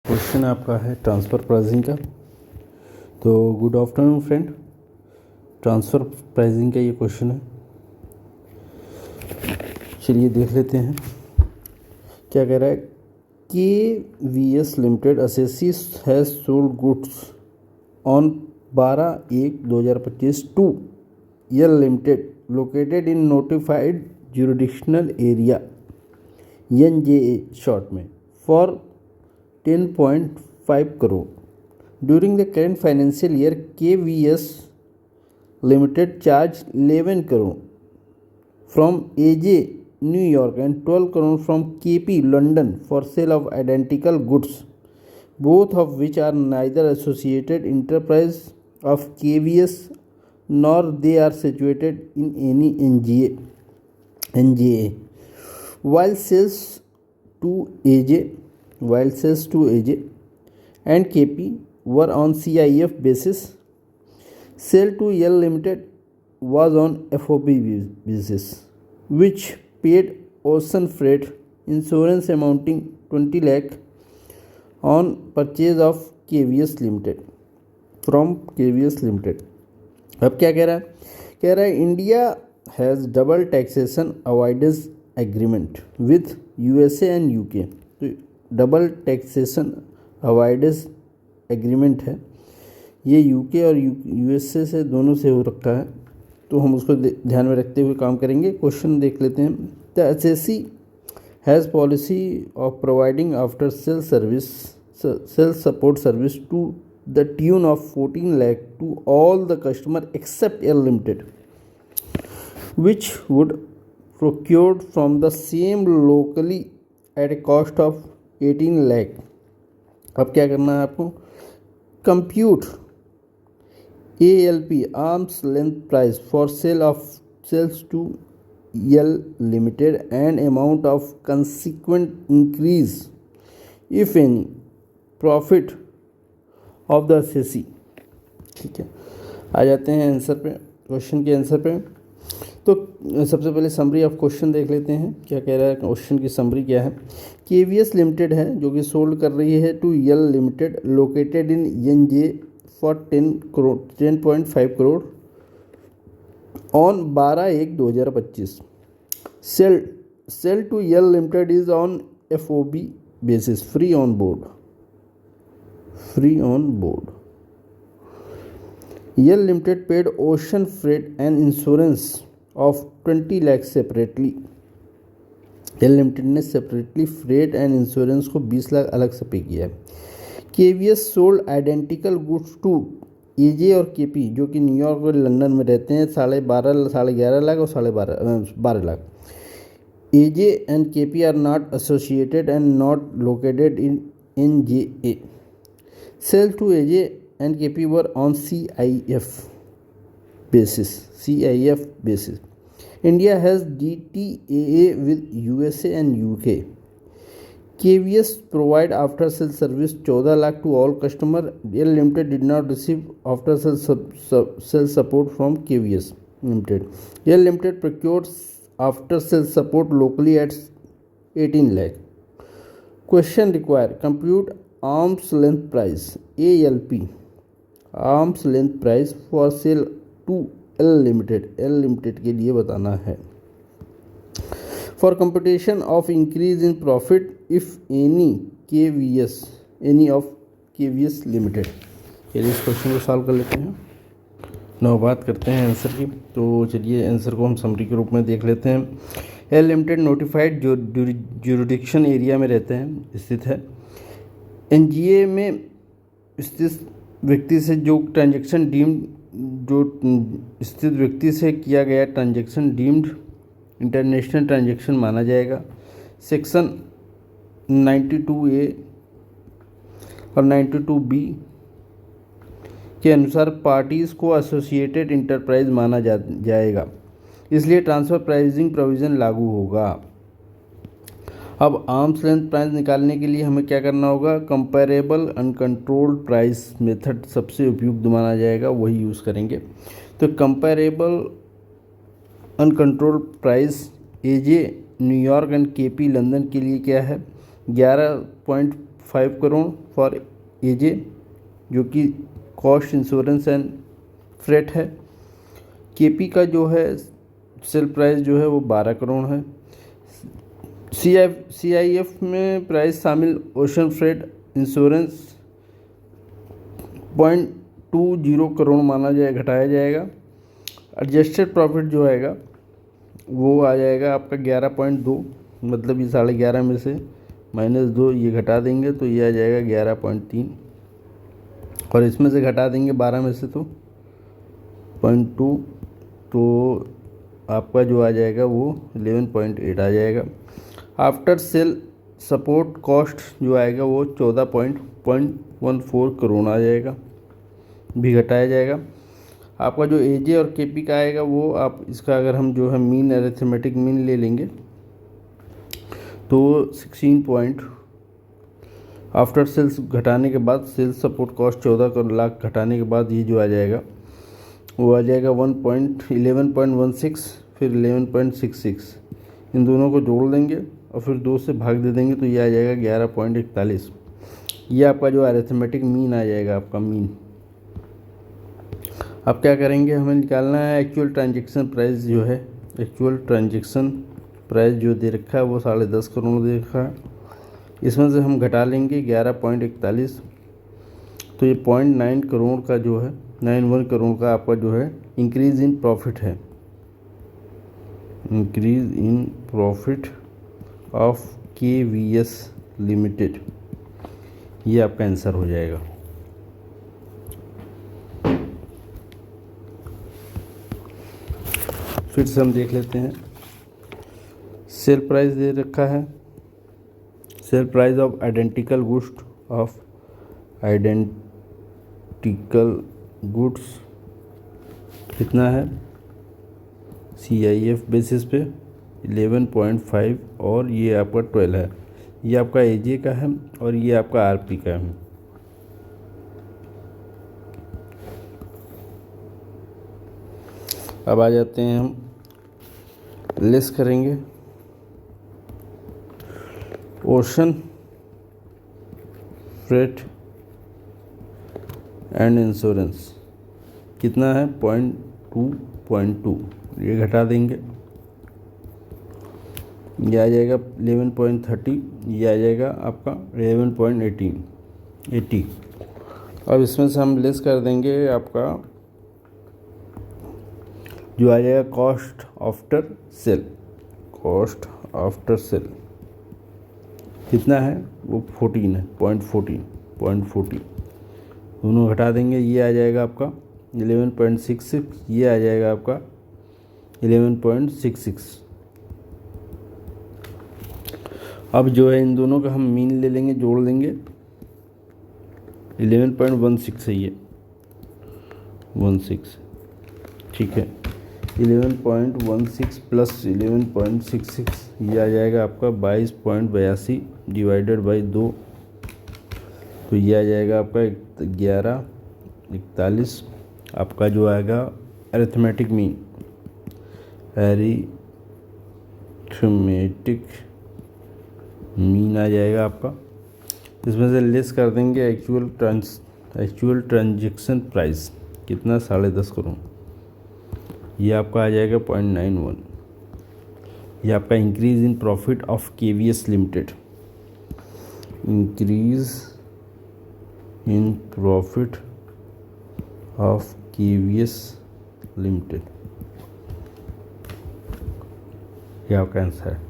Question आपका है transfer pricing का। तो good afternoon friend, transfer pricing का ये क्वेश्चन है। चलिए देख लेते हैं क्या कह रहा है। KVS limited assessee has sold goods on 12/1/2025 to L limited located in notified jurisdictional area NJA short में for 10.5 crore. During the current financial year, KVS Limited charged 11 crore from AJ New York and 12 crore from KP London for sale of identical goods, both of which are neither associated enterprise of KVS nor they are situated in any NJA. While sales to AJ and KP were on CIF basis, sale to L Limited was on FOB basis, which paid ocean freight insurance amounting 20 lakh on purchase of KVS Limited from KVS Limited. अब क्या कह रहा है? कह रहा है India has double taxation avoidance agreement with USA and UK। तो double taxation avoidance agreement है, ये UK और USA से दोनों से हो रखा है, तो हम उसको ध्यान में रखते हुए काम करेंगे। क्वेश्चन देख लेते हैं। The SAC has policy of providing after sale support service to the tune of 14 lakh to all the customer except L Limited, which would procured from the same locally at a cost of 18 lakh. अब क्या करना है आपको? Compute ALP arms length price for sales to L Limited and amount of consequent increase if any profit of the SAC। ठीक है, आ जाते हैं answer पे, क्वेश्चन के आंसर पे। तो सबसे पहले समरी ऑफ क्वेश्चन देख लेते हैं क्या कह रहा है। क्वेश्चन की समरी क्या है? KVS लिमिटेड है जो कि सोल्ड कर रही है to L limited located in NJ for 10.5 crore on 12/1/2025। Sale to L limited is on FOB basis, free on board. L limited paid ocean freight and insurance of 20 lakh separately. L limited ने separately freight and insurance को 20 लाख अलग से pay किया है। KVS sold identical goods to AJ और KP जो कि New York और लंदन में रहते हैं 11.5 लाख और 12 lakh. AJ and KP are not associated and not located in NJA। Sale to AJ and KP were on CIF basis। India has DTAA with USA and UK. KVS provide after sale service 14 lakh to all customer. L Limited did not receive after sale support from KVS Limited. L Limited procured after sale support locally at 18 lakh. Question require compute arm's length price ALP arm's length price for sale to L Limited के लिए बताना है। For computation of increase in profit if any of KVS limited. चलिए इस question को solve कर लेते हैं। नौ बात करते हैं आंसर की। तो चलिए आंसर को हम समरी के रूप में देख लेते हैं। L limited notified jurisdiction area में रहते हैं, स्थित है। NJA में स्थित व्यक्ति से जो ट्रांजैक्शन स्थित व्यक्ति से किया गया ट्रांजैक्शन डीम्ड इंटरनेशनल ट्रांजैक्शन माना जाएगा। सेक्शन 92A और 92B के अनुसार पार्टीज़ को एसोसिएटेड इंटरप्राइज माना जाएगा, इसलिए ट्रांसफ़र प्राइसिंग प्रोविज़न लागू होगा। अब आर्म्स लेंथ प्राइस निकालने के लिए हमें क्या करना होगा? कंपेरेबल अनकंट्रोल्ड प्राइस मेथड सबसे उपयुक्त माना जाएगा, वही यूज़ करेंगे। तो comparable uncontrolled price AJ New York and KP London के लिए क्या है? 11.5 5 करोड़ फॉर एजे, जो कि कॉस्ट इंश्योरेंस एंड फ्रेट है। केपी का जो है सेल प्राइस जो है वो 12 करोड़ है। सीआईएफ में प्राइस शामिल ओशन फ्रेट इंश्योरेंस 0.20 करोड़ माना जाए, घटाया जाएगा। एडजस्टेड प्रॉफिट जो आएगा वो आ जाएगा आपका 11.2, मतलब ये 11.5 में से -2 ये घटा देंगे तो ये आ जाएगा 11.3, और इसमें से घटा देंगे 12 में से तो 0.2, तो आपका जो आ जाएगा वो 11.8 आ जाएगा। आफ्टर सेल सपोर्ट कॉस्ट जो आएगा वो 14.14 करोड़ आ जाएगा, भी घटाया जाएगा। आपका जो एजे और केपी का आएगा वो आप इसका अगर हम जो है मीन अरिथमेटिक मीन ले लेंगे तो 16 आफ्टर सेल्स घटाने के बाद सेल्स सपोर्ट कॉस्ट 14 लाख घटाने के बाद ये जो आ जाएगा वो आ जाएगा 11.16, फिर 11.66, इन दोनों को जोड़ देंगे और फिर 2 से भाग दे देंगे तो ये आ जाएगा 11.41। ये आपका जो अरिथमेटिक मीन आ जाएगा, आपका मीन। अब क्या करेंगे, हमें निकालना है एक्चुअल ट्रांजैक्शन प्राइस जो है। एक्चुअल ट्रांजैक्शन प्राइस जो दे रखा है वो 10.5 करोड़ दे रखा है। इसमें से हम घटा लेंगे 11.41, तो ये 0.9 करोड़ का जो है 91 करोड़ का आपका जो है इंक्रीज़ इन प्रॉफिट है। Increase in profit of KVS limited, ये आपका आंसर हो जाएगा। फिर से हम देख लेते हैं। सेल प्राइस दे रखा है, sale price of identical goods कितना है CIF बेसिस पे 11.5, और ये आपका 12 है। ये आपका AJ का है और ये आपका RP का है। अब आ जाते हैं हम लेस करेंगे। ओशन फ्रेट एंड इंश्योरेंस कितना है 0.2, ये घटा देंगे, ये आ जाएगा 11.30, ये आ जाएगा आपका 11.80। अब इसमें से हम लेस कर देंगे आपका जो आ जाएगा cost after sale. Cost after sale कितना है वो 14 है, 0.14, दोनों घटा देंगे, ये आ जाएगा आपका 11.66, ये आ जाएगा आपका 11.66। अब जो है इन दोनों का हम मीन ले लेंगे, जोड़ लेंगे, 11.16 है ये 16, ठीक है। 11.16 प्लस 11.66 ये आ जाएगा आपका 22.82 डिवाइडेड बाई 2, तो ये आ जाएगा आपका 11.41। आपका जो आएगा अरिथमेटिक मीन, आ जाएगा आपका। इसमें से लेस कर देंगे एक्चुअल ट्रांजैक्शन प्राइस कितना 10.5 करोड़, ये आपका आ जाएगा 0.91। ये आपका increase in profit of KVS limited, increase in profit of KVS limited, ये आपका आंसर है।